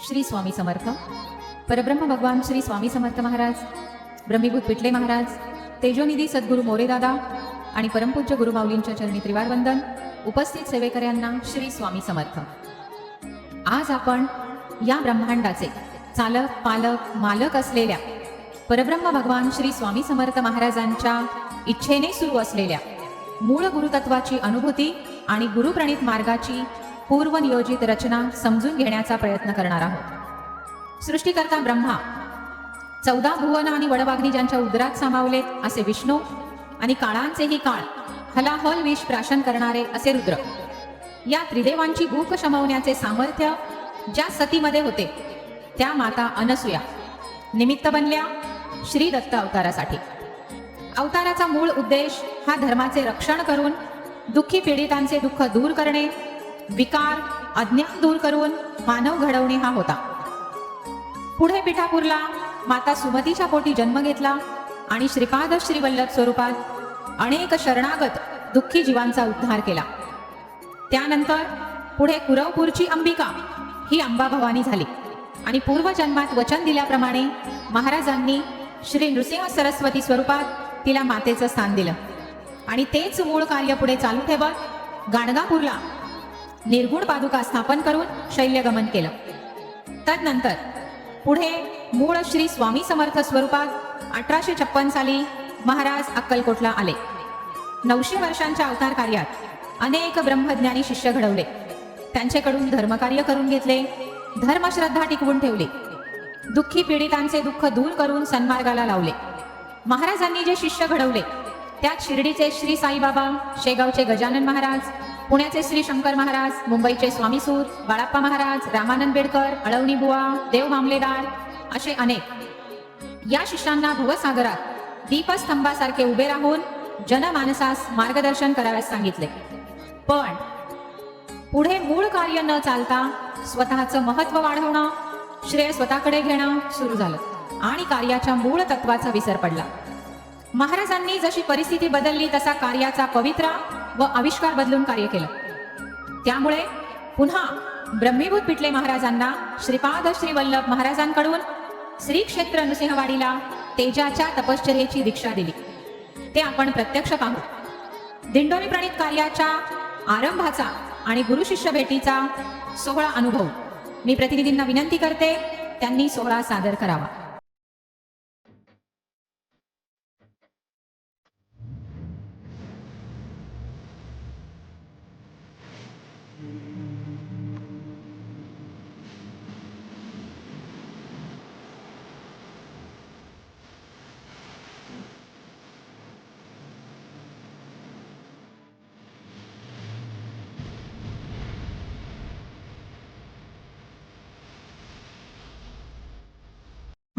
श्री स्वामी समर्थ परब्रह्म भगवान श्री स्वामी समर्थ महाराज, ब्रह्मीभूत पिटले महाराज, तेजोनिधी सद्गुरू मोरेदादा आणि परमपूज्य गुरुमाऊलींच्या चरणी त्रिवार वंदन. उपस्थित सेवेकऱ्यांना श्री स्वामी समर्थ. आज आपण या ब्रह्मांडाचे चालक पालक मालक असलेल्या परब्रह्म भगवान श्री स्वामी समर्थ महाराजांच्या इच्छेने सुरू असलेल्या मूळ गुरुतत्वाची अनुभूती आणि गुरुप्रणित मार्गाची पूर्वनियोजित रचना समजून घेण्याचा प्रयत्न करणार आहोत. सृष्टिकर्ता ब्रह्मा, 14 भुवन आणि वडवाग्नी ज्यांच्या उदरात सामावले असे विष्णू आणि काळांचेही काळ हलाहल विष प्राशन करणारे असे रुद्र, या त्रिदेवांची भूक शमवण्याचे सामर्थ्य ज्या सतीमध्ये होते त्या माता अनसूया निमित्त बनल्या श्री दत्त अवतारासाठी. अवताराचा मूळ उद्देश हा धर्माचे रक्षण करून दुःखी पीडितांचे दुःख दूर करणे, विकार अज्ञान दूर करून मानव घडवणे हा होता. पुढे पिठापूरला माता सुमतीच्या पोटी जन्म घेतला आणि श्रीपाद श्रीवल्लभ स्वरूपात अनेक शरणागत दुःखी जीवांचा उद्धार केला. त्यानंतर पुढे कुरवपूरची अंबिका ही अंबा भवानी झाली आणि पूर्वजन्मात वचन दिल्याप्रमाणे महाराजांनी श्री नृसिंह सरस्वती स्वरूपात तिला मातेचं स्थान दिलं आणि तेच मूळ कार्य पुढे चालू ठेवत गाणगापूरला निर्गुण पादुका स्थापन करून शैल्यगमन केलं. तदनंतर पुढे मूळ श्री स्वामी समर्थ स्वरूपात 1856 साली महाराज अक्कलकोटला आले. 900 वर्षांच्या अवतार कार्यात अनेक ब्रह्मज्ञानी शिष्य घडवले, त्यांच्याकडून धर्मकार्य करून घेतले, धर्मश्रद्धा टिकवून ठेवली, दुःखी पीडितांचे दुःख दूर करून सन्मार्गाला लावले. महाराजांनी जे शिष्य घडवले त्यात शिर्डीचे श्री साईबाबा, शेगावचे गजानन महाराज, पुण्याचे श्री शंकर महाराज, मुंबईचे स्वामीसूत, बाळाप्पा महाराज, रामानंद बेडकर, अळवणी बुवा, देव मामलेदार असे अनेक या शिष्यांना भवसागरात दीपस्तंभासारखे उभे राहून जनमानसास मार्गदर्शन कराव्यास सांगितले. पण पुढे मूळ कार्य न चालता स्वतःचं महत्व वाढवणं, श्रेय स्वतःकडे घेणं सुरू झालं आणि कार्याच्या मूळ तत्वाचा विसर पडला. महाराजांनी जशी परिस्थिती बदलली तसा कार्याचा पवित्रा व आविष्कार बदलून कार्य केलं. त्यामुळे पुन्हा ब्रह्मीभूत पिटले महाराजांना श्रीपाद श्रीवल्लभ महाराजांकडून श्री क्षेत्र नृसिंहवाडीला तेजाच्या तपश्चर्येची दीक्षा दिली. ते आपण प्रत्यक्ष पाहू. दिंडोरी प्रणित कार्याच्या आरंभाचा आणि गुरु शिष्य भेटीचा सोहळा अनुभव मी प्रतिनिधींना विनंती करते, त्यांनी सोहळा सादर करावा.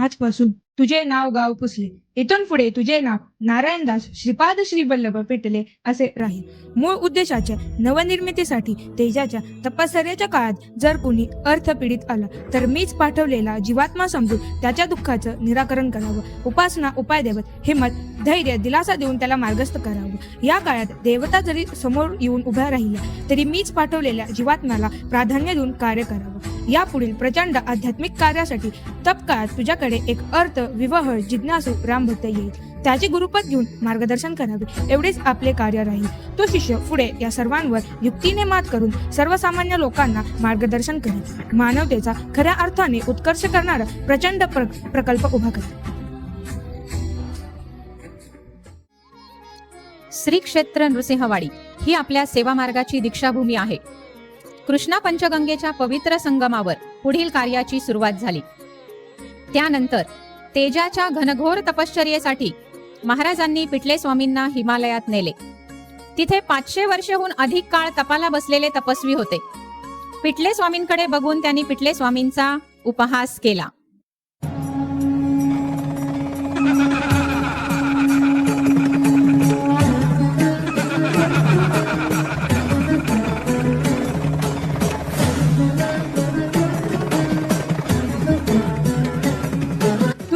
आजपासून तुझे नाव गाव पुसले. इथून पुढे तुझे नाव नारायणदास श्रीपाद श्रीवल्लभ पेटले असे राहील. मूळ उद्देशाच्या नवनिर्मितीसाठी तेजाच्या तपश्चर्याच्या काळात जर कुणी अर्थपीडित आला तर मीच पाठवलेला जीवात्मा समजून त्याच्या दुःखाचं निराकरण करावं. उपासना, उपाय देवत, हिंमत, धैर्य, दिलासा देऊन त्याला मार्गस्थ करावं. या काळात देवता जरी समोर येऊन उभ्या राहिल्या तरी मीच पाठवलेल्या जीवात्म्याला प्राधान्य देऊन कार्य करावं. यापुढील प्रचंड आध्यात्मिक कार्यासाठी तप काळात तुझ्याकडे एक अर्थ विवह जिज्ञासू रामभक्त येईल. त्याचे गुरुपद घेऊन मार्गदर्शन करावे, एवढेच आपले कार्य राहील. तो शिष्य पुढे या सर्वांवर युक्तीने मात करून सर्वसामान्य लोकांना मार्गदर्शन करेल. मानवतेचा खऱ्या अर्थाने उत्कर्ष करणारा प्रचंड प्रकल्प उभा करेल. श्री क्षेत्र नृसिंहवाडी ही आपल्या सेवा मार्गाची दीक्षाभूमी आहे. कृष्णा पंचगंगेच्या पवित्र संगमावर पुढील कार्याची सुरुवात झाली. त्यानंतर तेजाच्या घनघोर तपश्चर्येसाठी महाराजांनी पिटले स्वामींना हिमालयात नेले. तिथे 500 वर्षहून अधिक काळ तपाला बसलेले तपस्वी होते. पिटले स्वामींकडे बघून त्यांनी पिटले स्वामींचा उपहास केला.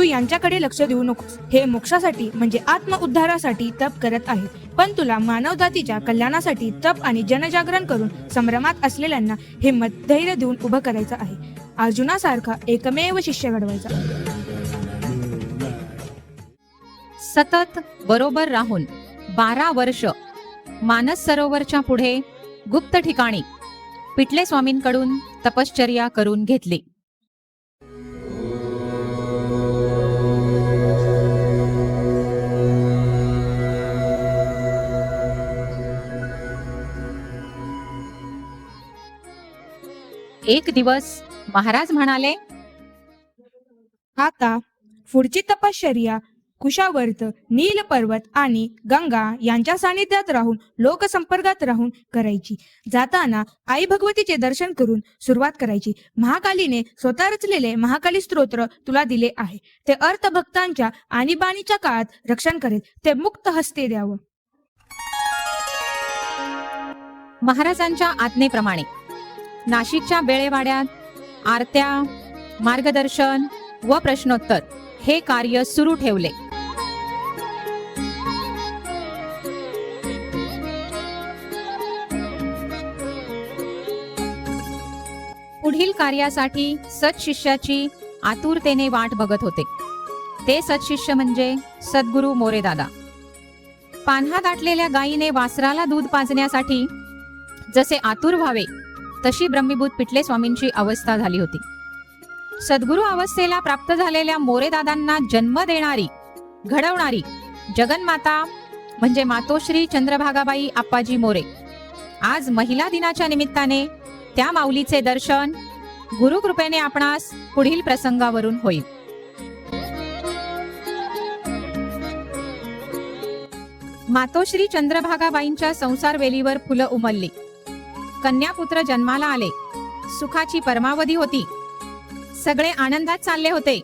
यांच्याकडे लक्ष देऊ नकोस. हे मोक्षासाठी म्हणजे आत्म उद्धारासाठी तप करत आहेत, पण तुला मानव जातीच्या कल्याणासाठी तप आणि जनजागरण करून संभ्रमात असलेल्यांना हिंमत, धैर्य देऊन उभं करायचं आहे. अर्जुनासारखा एकमेव शिष्य घडवायचा. सतत बरोबर राहून 12 वर्ष मानस सरोवरच्या पुढे गुप्त ठिकाणी पिटले स्वामींकडून तपश्चर्या करून घेतली. एक दिवस महाराज म्हणाले, आता पुढची तपश्चर्या कुशावर्त, नील पर्वत आणि गंगा यांच्या सानिध्यात राहून लोकसंपर्कात राहून करायची. जाताना आई भगवतीचे दर्शन करून सुरुवात करायची. महाकालीने स्वतः रचलेले महाकाली स्तोत्र तुला दिले आहे. ते अर्थ भक्तांच्या आणीबाणीच्या काळात रक्षण करेल. ते मुक्त हस्ते द्यावं. महाराजांच्या आज्ञेप्रमाणे नाशिकच्या बेळेवाड्यात आरत्या, मार्गदर्शन व प्रश्नोत्तर हे कार्य सुरू ठेवले. पुढील कार्यासाठी सत्शिष्याची आतुरतेने वाट बघत होते. ते सत्शिष्य म्हणजे सद्गुरू मोरेदादा. पान्हा दाटलेल्या गायीने वासराला दूध पाजण्यासाठी जसे आतुर व्हावे तशी ब्रह्मीभूत पिटले स्वामींची अवस्था झाली होती. सद्गुरू अवस्थेला प्राप्त झालेल्या मोरेदादांना जन्म देणारी, घडवणारी जगन्माता म्हणजे मातोश्री चंद्रभागाबाई आप्पाजी मोरे आज महिला दिनाच्या निमित्ताने त्या माऊलीचे दर्शन गुरुकृपेने आपणास पुढील प्रसंगावरून होईल. मातोश्री चंद्रभागाबाईंच्या संसार वेलीवर फुलं उमलली. कन्यापुत्र जन्माला आले. सुखाची परमावधी होती. सगळे आनंदात चालले होते.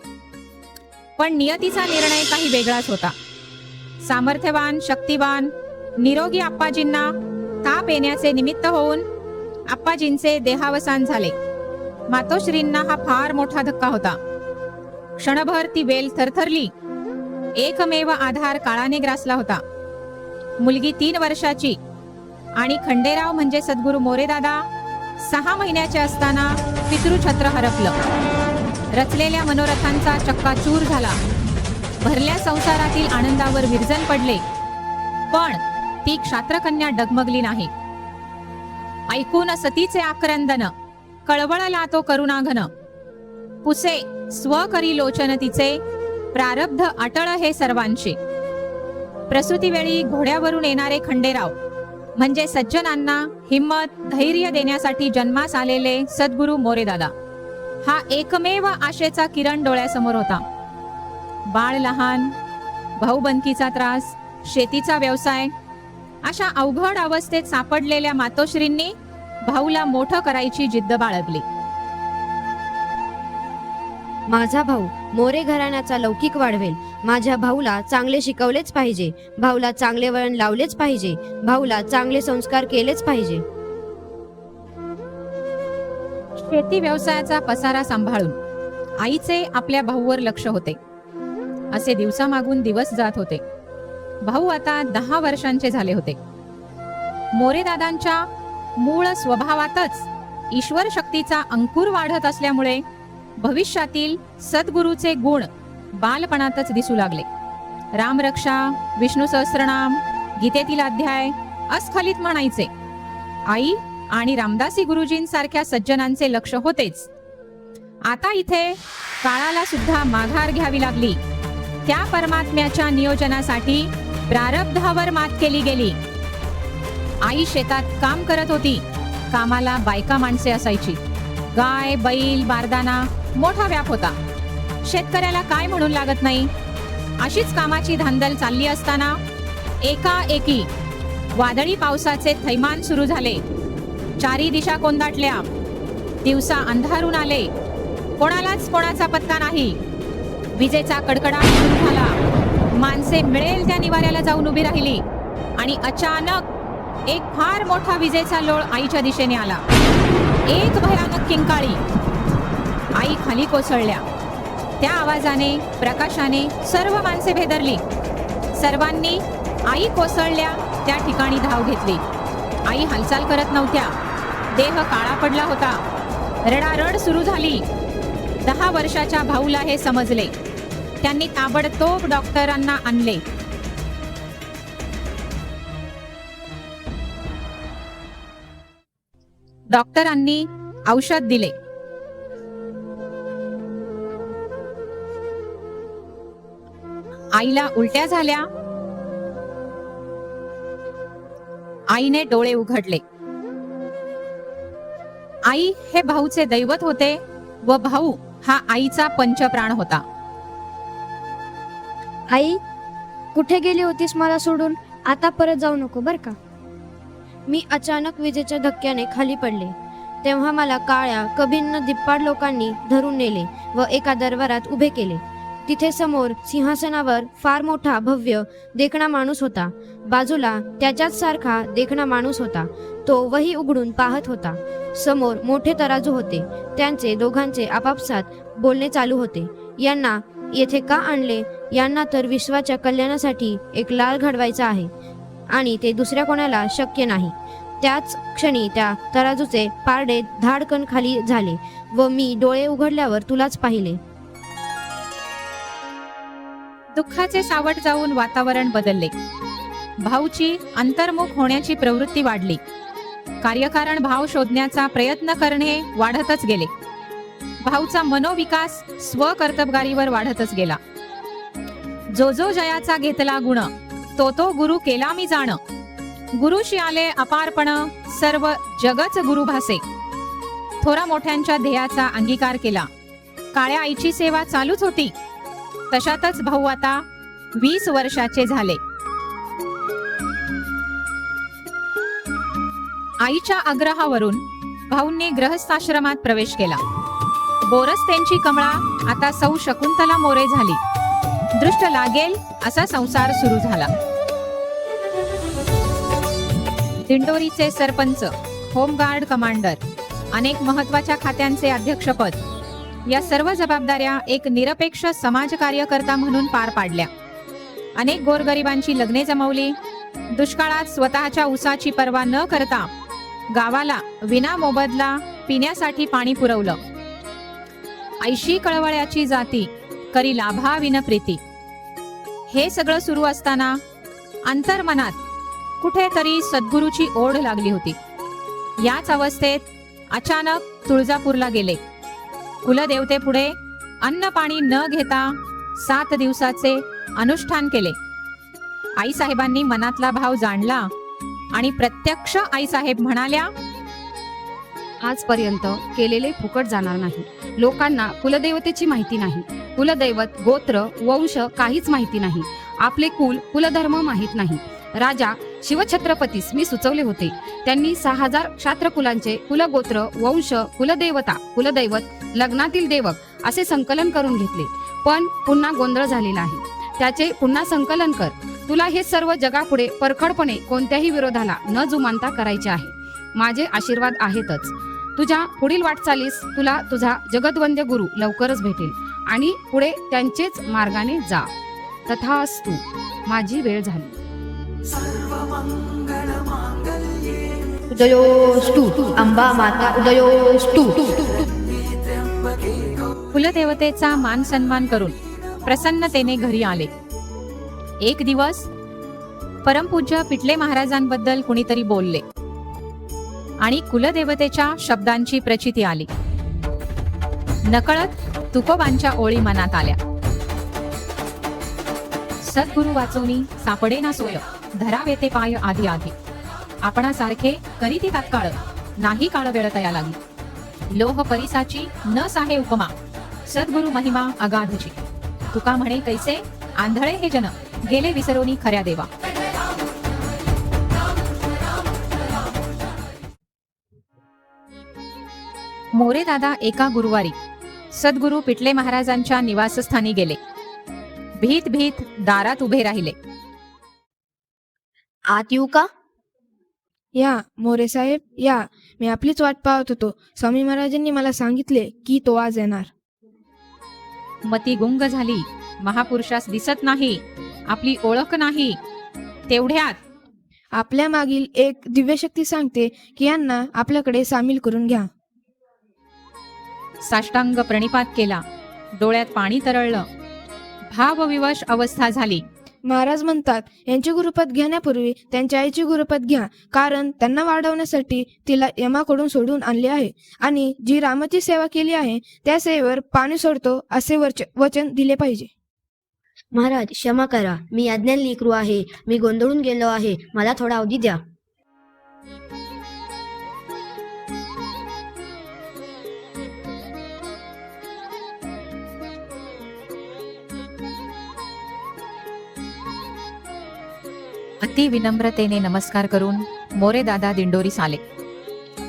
पण नियतीचा निर्णय काही वेगळाच होता. सामर्थ्यवान, शक्तिवान, निरोगी आप्पाजींना ताप येण्याचे निमित्त होऊन आप्पाजींचे देहावसान झाले. मातोश्रींना हा फार मोठा धक्का होता. क्षणभर ती वेल थरथरली. एकमेव आधार काळाने ग्रासला होता. मुलगी 3 वर्षाची आणि खंडेराव म्हणजे सद्गुरू मोरेदादा 6 महिन्याचे असताना पितृछत्र हरपलं. रचलेल्या मनोरथांचा चक्काचूर झाला. भरल्या संसारातील आनंदावर विरजन पडले. पण ती क्षात्रकन्या डगमगली नाही. ऐकून सतीचे आक्रंदन, कळवळला तो करुणाघन. पुसे स्व करी लोचन तिचे, प्रारब्ध अटळ हे सर्वांचे. प्रसूतीवेळी घोड्यावरून येणारे खंडेराव म्हणजे सज्जनांना हिम्मत, धैर्य देण्यासाठी जन्मास आलेले सद्गुरू मोरेदादा हा एकमेव आशेचा किरण डोळ्यासमोर होता. बाळ लहान, भाऊबंदकीचा त्रास, शेतीचा व्यवसाय अशा अवघड अवस्थेत सापडलेल्या मातोश्रींनी भाऊला मोठं करायची जिद्द बाळगली. माझा भाऊ मोरे घराण्याचा लौकिक वाढवेल. माझ्या भाऊला चांगले शिकवलेच पाहिजे. भाऊला चांगले वळण लावलेच पाहिजे. भाऊला चांगले संस्कार केलेच पाहिजे. शेती व्यवसायाचा पसारा सांभाळून आईचे आपल्या भाऊवर लक्ष होते. असे दिवसामागून दिवस जात होते. भाऊ आता 10 वर्षांचे झाले होते. मोरेदादांच्या मूळ स्वभावातच ईश्वर शक्तीचा अंकुर वाढत असल्यामुळे भविष्यातील सद्गुरूचे गुण बालपणातच दिसू लागले. रामरक्षा, विष्णू सहस्त्रनाम, गीतेतील अध्याय अस्खलित म्हणायचे. आई आणि रामदासी गुरुजींसारख्या सज्जनांचे लक्ष होतेच. आता इथे काळाला सुद्धा माघार घ्यावी लागली. त्या परमात्म्याच्या नियोजनासाठी प्रारब्धावर मात केली गेली. आई शेतात काम करत होती. कामाला बायका माणसे असायची. गाय, बैल, बारदाना मोठा व्याप होता. शेतकऱ्याला काय म्हणून लागत नाही. अशीच कामाची धांदल चालली असताना एकाएकी वादळी पावसाचे थैमान सुरू झाले. 4 दिशा कोंदाटल्या. दिवसा अंधारून आले. कोणालाच कोणाचा पत्ता नाही. विजेचा कडकडाट सुरू झाला. माणसे मिळेल त्या निवाऱ्याला जाऊन उभी राहिली आणि अचानक एक फार मोठा विजेचा लोळ आईच्या दिशेने आला. एक भयानक किंकाळी. आई खाली कोसळल्या. त्या आवाजाने, प्रकाशाने सर्व माणसे भेदरली. सर्वांनी आई कोसळल्या त्या ठिकाणी धाव घेतली. आई हालचाल करत नव्हत्या. देह काळा पडला होता. रडारड सुरू झाली. 10 वर्षाच्या भाऊला हे समजले. त्यांनी ताबडतोब डॉक्टरांना आणले. डॉक्टरांनी औषध दिले. आईला उलट्या झाल्या. आईने डोळे उघडले. आई हे भाऊचे दैवत होते व भाऊ हा आईचा पंचप्राण होता. आई, कुठे गेली होतीस मला सोडून? आता परत जाऊ नको बर का. मी अचानक विजेच्या धक्क्याने खाली पडले. तेव्हा मला काळ्या कभिन्न धिप्पाड लोकांनी धरून नेले व एका दरबारात उभे केले. तिथे समोर सिंहासनावर फार मोठा भव्य देखणा माणूस होता. बाजूला त्याच्याच सारखा देखणा माणूस होता. तो वही उघडून पाहत होता. समोर मोठे तराजू होते. त्यांचे दोघांचे आपापसात बोलणे चालू होते. यांना येथे का आणले? यांना तर विश्वाच्या कल्याणासाठी एक लाल घडवायचा आहे आणि ते दुसऱ्या कोणाला शक्य नाही. त्याच क्षणी त्या तराजूचे पारडे धाडकन खाली झाले व मी डोळे उघडल्यावर तुलाच पाहिले. दुःखाचे सावट जाऊन वातावरण बदलले. भाऊची अंतर्मुख होण्याची प्रवृत्ती वाढली. कार्यकारण भाव शोधण्याचा प्रयत्न करणे वाढतच गेले. भाऊचा मनोविकास स्वकर्तबगारीवर वाढतच गेला. जो जो जयाचा घेतला गुण, तो तो गुरु केला मी जाण. गुरुशी आले अपारपण, सर्व जगच गुरु भासे. थोरा मोठ्यांच्या ध्येयाचा अंगीकार केला. काळ्या आईची सेवा चालूच होती. तशातच भाऊ आता 20 वर्षाचे झाले. आईच्या आग्रहावरून भाऊंनी गृहस्थाश्रमात प्रवेश केला. बोरस त्यांची कमळा आता सौ शकुंतला मोरे झाली. दृष्ट लागेल असा संसार सुरू झाला. दिंडोरीचे सरपंच, होमगार्ड कमांडर, अनेक महत्वाच्या खात्यांचे अध्यक्षपद या सर्व जबाबदाऱ्या एक निरपेक्ष समाज कार्यकर्ता म्हणून पार पाडल्या. अनेक गोरगरिबांची लग्ने जमवली. दुष्काळात स्वतःच्या उसाची पर्वा न करता गावाला विना मोबदला पिण्यासाठी पाणी पुरवलं. ऐशी कळवळ्याची जाती करी लाभा विन प्रीती. हे सगळं सुरू असताना अंतर्मनात कुठेतरी सद्गुरूची ओढ लागली होती. याच अवस्थेत अचानक तुळजापूरला गेले. कुलदेवतेपुढे अन्न पाणी न घेता 7 दिवसाचे अनुष्ठान केले. आईसाहेबांनी मनातला भाव जाणला आणि प्रत्यक्ष आईसाहेब म्हणाल्या, आजपर्यंत केलेले फुकट जाणार नाही. लोकांना कुलदेवतेची माहिती नाही. कुलदैवत, गोत्र, वंश काहीच माहिती नाही. आपले कुलधर्म माहीत नाही. राजा शिवछत्रपतीस मी सुचवले होते. त्यांनी 6000 क्षात्रकुलांचे कुलगोत्र, वंश, कुलदेवता, कुलदैवत, लग्नातील देवक असे संकलन करून घेतले. पण पुन्हा गोंधळ झालेला आहे. त्याचे पुन्हा संकलन कर. तुला हे सर्व जगापुढे परखडपणे कोणत्याही विरोधाला न जुमानता करायचे आहे. माझे आशीर्वाद आहेतच. तुझ्या पुढील वाटचालीस तुला तुझा जगद्वंद्य गुरु लवकरच भेटेल आणि पुढे त्यांचेच मार्गाने जा. तथास्तु. माझी वेळ झाली. उदयोस्तु अंबा माता उदयोस्तु. कुलदेवतेचा मान सन्मान करून प्रसन्नतेने घरी आले. एक दिवस परमपूज्य पिटले महाराजांबद्दल कुणीतरी बोलले आणि कुलदेवतेच्या शब्दांची प्रचिती आली. नकळत तुकोबांच्या ओळी मनात आल्या. सद्गुरु वाचवणी सापडे ना सोय, धरावे ते पाय आधी आधी. आपणासारखे करीती तात्काळ, नाही काळ वेळ तया लागी. लोह परिसाची न साहे उपमा, सद्गुरु महिमा अगाधची. तुका म्हणे कैसे आंधळे हे जन, गेले विसरोनी खऱ्या देवा. मोरे दादा एका गुरुवारी सद्गुरु पिटले महाराजांच्या निवासस्थानी गेले. भीत भीत दारात उभे राहिले. आत येऊ का? या मोरे साहेब या. मी आपलीच वाट पाहत होतो. स्वामी महाराजांनी मला सांगितले की तो आज येणार. मती गुंग झाली. महापुरुषास दिसत नाही, आपली ओळख नाही. तेवढ्यात आपल्या मागील एक दिव्यशक्ती सांगते की यांना आपल्याकडे सामील करून घ्या. साष्टांग प्रणिपात केला. डोळ्यात पाणी तरळलं. भावविवश अवस्था झाली. महाराज म्हणतात, यांची गुरुपद घेण्यापूर्वी त्यांच्या आईची गुरुपद घ्या, कारण त्यांना वाढवण्यासाठी तिला यमाकडून सोडून आणले आहे आणि जी रामाची सेवा केली आहे त्या सेवेवर पाणी सोडतो असे वचन दिले पाहिजे. महाराज क्षमा करा, मी अज्ञान लेकरू आहे. मी गोंधळून गेलो आहे. मला थोडा अवधी द्या. अति विनम्रतेने नमस्कार करून मोरे दादा दिंडोरीस आले.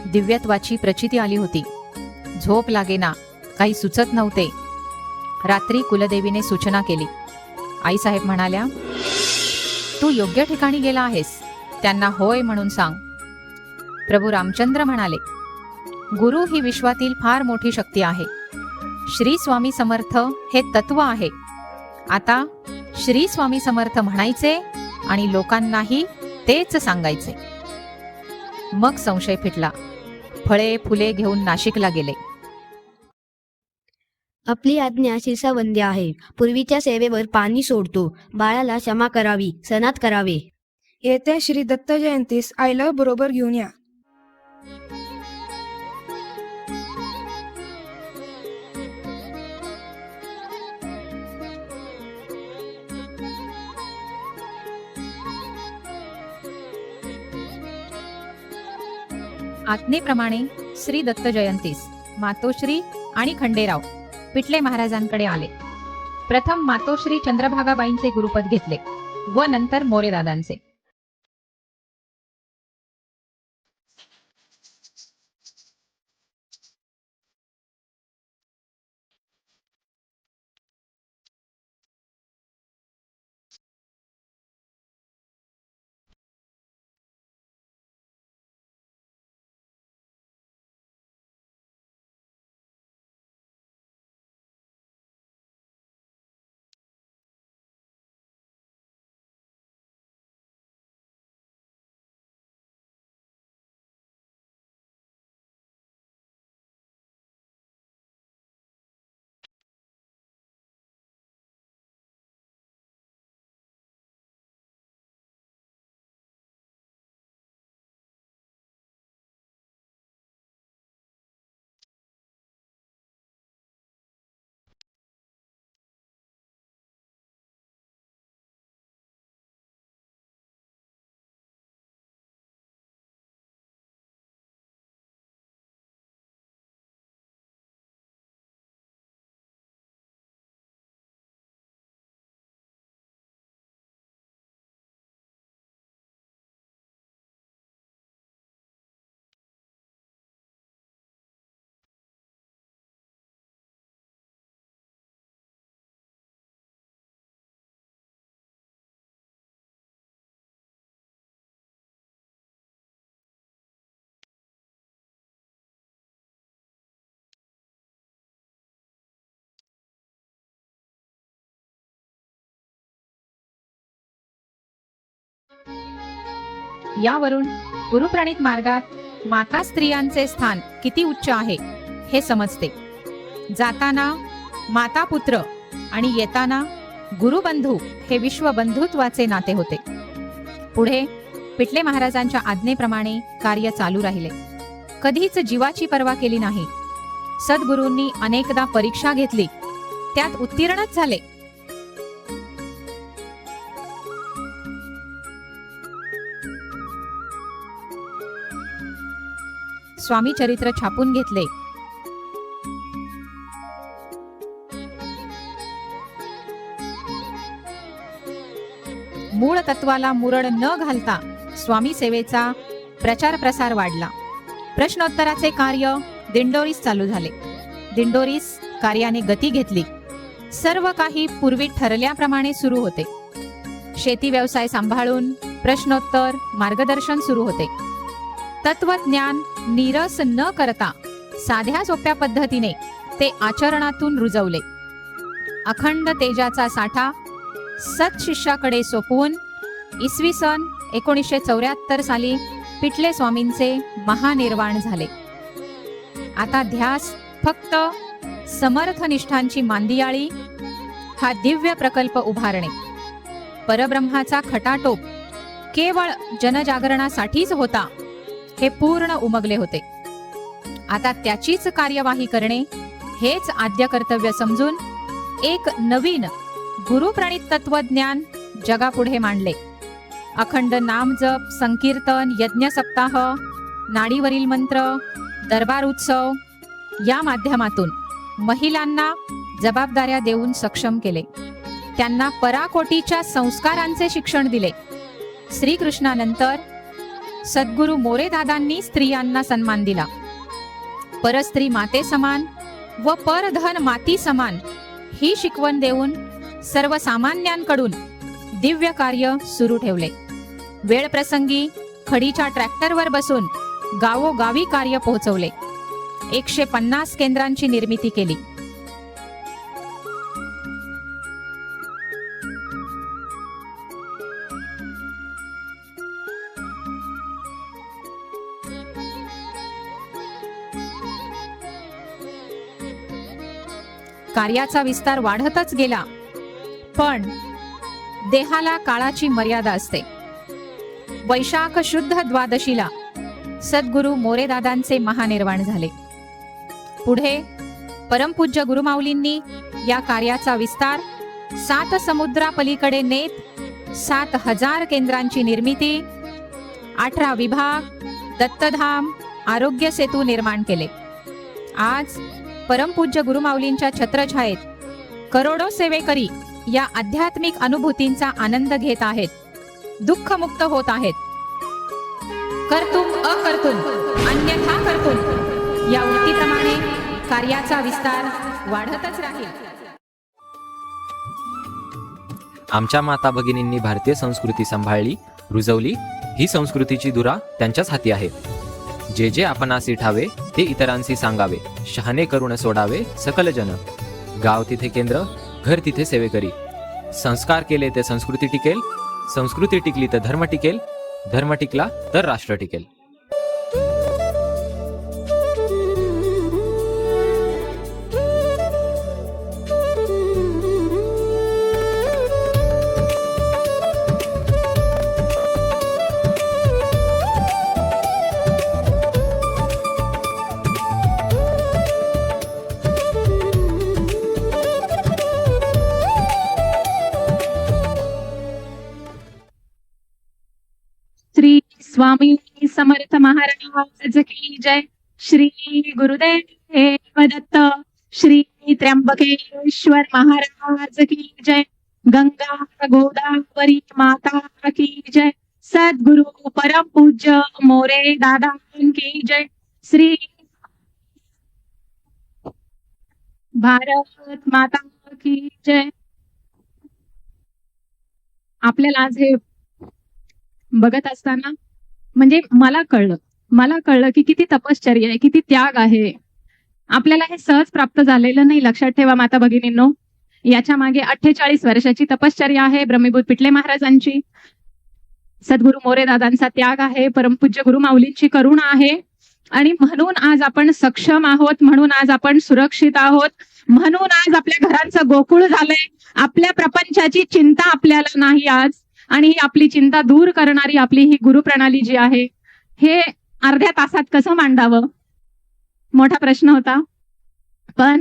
दिव्यत्वाची प्रचिती आली होती. झोप लागेना, काही सुचत नव्हते. रात्री कुलदेवीने सूचना केली. आईसाहेब म्हणाल्या, तू योग्य ठिकाणी गेला आहेस, त्यांना होय म्हणून सांग. प्रभू रामचंद्र म्हणाले, गुरु ही विश्वातील फार मोठी शक्ती आहे. श्री स्वामी समर्थ हे तत्व आहे. आता श्री स्वामी समर्थ म्हणायचे आणि लोकांनाही तेच सांगायचे. मग संशय फिटला. फळे फुले घेऊन नाशिकला गेले. आपली आज्ञा शिरसावंद्य आहे. पूर्वीच्या सेवेवर पाणी सोडतो. बाळाला क्षमा करावी, सनात करावे. येत्या श्री दत्त जयंतीस आईला बरोबर घेऊन या. आज्ञेप्रमाणे श्री दत्त जयंतीस मातोश्री आणि खंडेराव पिटले महाराजांकडे आले. प्रथम मातोश्री चंद्रभागाबाईंचे गुरुपद घेतले व नंतर मोरेदादांचे. यावरून गुरुप्रणित मार्गात माता स्त्रियांचे स्थान किती उच्च आहे हे समजते. जाताना माता पुत्र आणि येताना गुरुबंधू हे विश्व बंधुत्वाचे नाते होते. पुढे पिटले महाराजांच्या आज्ञेप्रमाणे कार्य चालू राहिले. कधीच जीवाची पर्वा केली नाही. सद्गुरूंनी अनेकदा परीक्षा घेतली, त्यात उत्तीर्णच झाले. स्वामी चरित्र छापून घेतले. मूळ तत्वाला मुरड न घालता स्वामी सेवेचा प्रचार प्रसार वाढला. प्रश्नोत्तराचे कार्य दिंडोरीस चालू झाले. दिंडोरीस कार्याने गती घेतली. सर्व काही पूर्वी ठरल्याप्रमाणे सुरू होते. शेती व्यवसाय सांभाळून प्रश्नोत्तर मार्गदर्शन सुरू होते. तत्वज्ञान नीरस न करता साध्या सोप्या पद्धतीने ते आचरणातून रुजवले. अखंड तेजाचा साठा सत्शिष्याकडे सोपवून इसवी सन 1974 साली पिटले स्वामींचे महानिर्वाण झाले. आता ध्यास फक्त समर्थ निष्ठांची मांदियाळी हा दिव्य प्रकल्प उभारणे, परब्रह्माचा खटाटोप केवळ जनजागरणासाठीच होता हे पूर्ण उमगले होते. आता त्याचीच कार्यवाही करणे हेच आद्य कर्तव्य समजून एक नवीन गुरुप्रणित तत्वज्ञान जगापुढे मांडले. अखंड नाम जप, संकीर्तन, यज्ञ सप्ताह, नाडीवरील मंत्र, दरबार उत्सव या माध्यमातून महिलांना जबाबदाऱ्या देऊन सक्षम केले. त्यांना पराकोटीच्या संस्कारांचे शिक्षण दिले. श्रीकृष्णानंतर सद्गुरु मोरेदादांनी स्त्रियांना सन्मान दिला. परस्त्री माते समान व परधन माती समान ही शिकवण देऊन सर्वसामान्यांकडून दिव्य कार्य सुरू ठेवले. वेळ प्रसंगी खडीच्या ट्रॅक्टरवर बसून गावोगावी कार्य पोहोचवले. 150 केंद्रांची निर्मिती केली. कार्याचा विस्तार वाढतच गेला, पण देहाला काळाची मर्यादा असते. वैशाख शुद्ध द्वादशीला सद्गुरु मोरेदादांचे महानिर्वाण झाले. पुढे परमपूज्य गुरुमाऊलींनी या कार्याचा विस्तार 7 समुद्रापलीकडे नेत 7000 केंद्रांची निर्मिती, 18 विभाग, दत्तधाम, आरोग्य सेतू निर्माण केले. आज परमपूज्य गुरुमाऊलींच्या छत्रछायेत करोडो सेवेकरी या आध्यात्मिक अनुभूतींचा आनंद घेत आहेत, दुःखमुक्त होत आहेत. कर्तुम अकर्तुम अन्यथा कर्तुम या उक्तीप्रमाणे कार्याचा विस्तार वाढतच राहील. आमच्या माता भगिनींनी भारतीय संस्कृती सांभाळली, रुजवली. ही संस्कृतीची धुरा त्यांच्याच हाती आहे. जे जे आपणासी ठावे ते इतरांसी सांगावे. शहाणे करून सोडावे सकल जन. गाव तिथे केंद्र, घर तिथे सेवेकरी. संस्कार केले ते संस्कृती टिकेल, संस्कृती टिकली तर धर्म टिकेल, धर्म टिकला तर राष्ट्र टिकेल. श्री स्वामी समर्थ महाराज की जय. श्री गुरुदेव दत्त. श्री त्र्यंबकेश्वर महाराज की जय. गंगा गोदावरी माता की जय. सद्गुरु परम पूज्य मोरे दादा की जय. श्री भारत माता की जय. आपल्याला आज हे बघत असताना म्हणजे मला कळलं की किती तपश्चर्या आहे, किती त्याग आहे. आपल्याला हे सहज प्राप्त झालेलं नाही. लक्षात ठेवा माता भगिनींनो, याच्या मागे 48 वर्षाची तपश्चर्या आहे ब्रह्मीभूत पिटले महाराजांची. सद्गुरु मोरेदादांचा त्याग आहे, परमपूज्य गुरुमाऊलींची करुणा आहे. आणि म्हणून आज आपण सक्षम आहोत, म्हणून आज आपण सुरक्षित आहोत, म्हणून आज आपल्या घरांचं गोकुळ झालंय. आपल्या प्रपंचाची चिंता आपल्याला नाही आज. आणि ही आपली चिंता दूर करणारी आपली ही गुरुप्रणाली जी आहे, हे अर्ध्या तासात कसं मांडावं मोठा प्रश्न होता. पण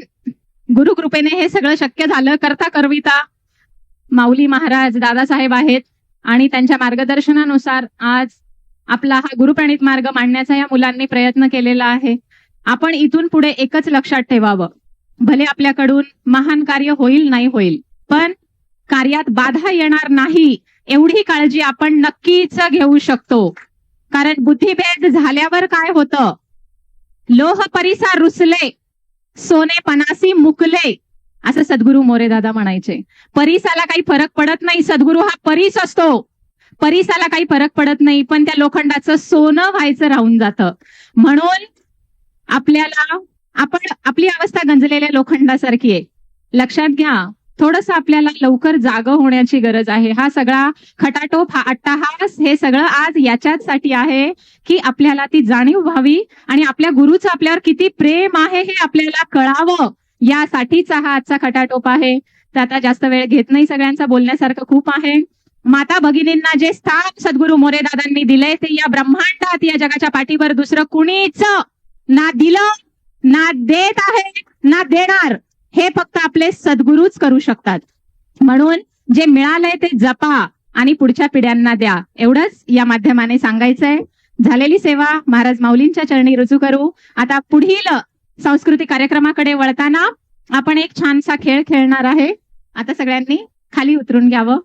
गुरुकृपेने हे सगळं शक्य झालं. करता करविता माऊली महाराज दादासाहेब आहेत आणि त्यांच्या मार्गदर्शनानुसार आज आपला हा गुरुप्रणित मार्ग मांडण्याचा या मुलांनी प्रयत्न केलेला आहे. आपण इथून पुढे एकच लक्षात ठेवावं, भले आपल्याकडून महान कार्य होईल नाही होईल, पण कार्यात बाधा येणार नाही एवढी काळजी आपण नक्कीच घेऊ शकतो. कारण बुद्धिभेद झाल्यावर काय होतं, लोह परिसा रुसले सोने पणासी मुकले, असं सद्गुरु मोरेदादा म्हणायचे. परिसाला काही फरक पडत नाही, सद्गुरु हा परीस असतो. परिसाला काही फरक पडत नाही, पण त्या लोखंडाचं सोनं व्हायचं राहून जातं. म्हणून आपल्याला आपली अवस्था गंजलेल्या लोखंडासारखी आहे. लक्षात घ्या, थोडंसं आपल्याला लवकर जागं होण्याची गरज आहे. हा सगळा खटाटोप, हा अट्टाहास, हे सगळं आज याच्यासाठी आहे की आपल्याला ती जाणीव व्हावी आणि आपल्या गुरुचं आपल्यावर किती प्रेम आहे हे आपल्याला कळावं, यासाठीचा हा आजचा खटाटोप आहे. तर आता जास्त वेळ घेत नाही, सगळ्यांचा बोलण्यासारखं खूप आहे. माता भगिनींना जे स्थान सद्गुरू मोरेदादांनी दिले ते या ब्रह्मांडात, या जगाच्या पाठीवर दुसरं कुणीच ना दिलं, ना देत आहे, ना देणार. हे फक्त आपले सद्गुरूच करू शकतात. म्हणून जे मिळालंय ते जपा आणि पुढच्या पिढ्यांना द्या, एवढंच या माध्यमाने सांगायचंय. झालेली सेवा महाराज माऊलींच्या चरणी रुजू करू. आता पुढील सांस्कृतिक कार्यक्रमाकडे वळताना आपण एक छानसा खेळ खेळणार आहे. आता सगळ्यांनी खाली उतरून घ्यावं.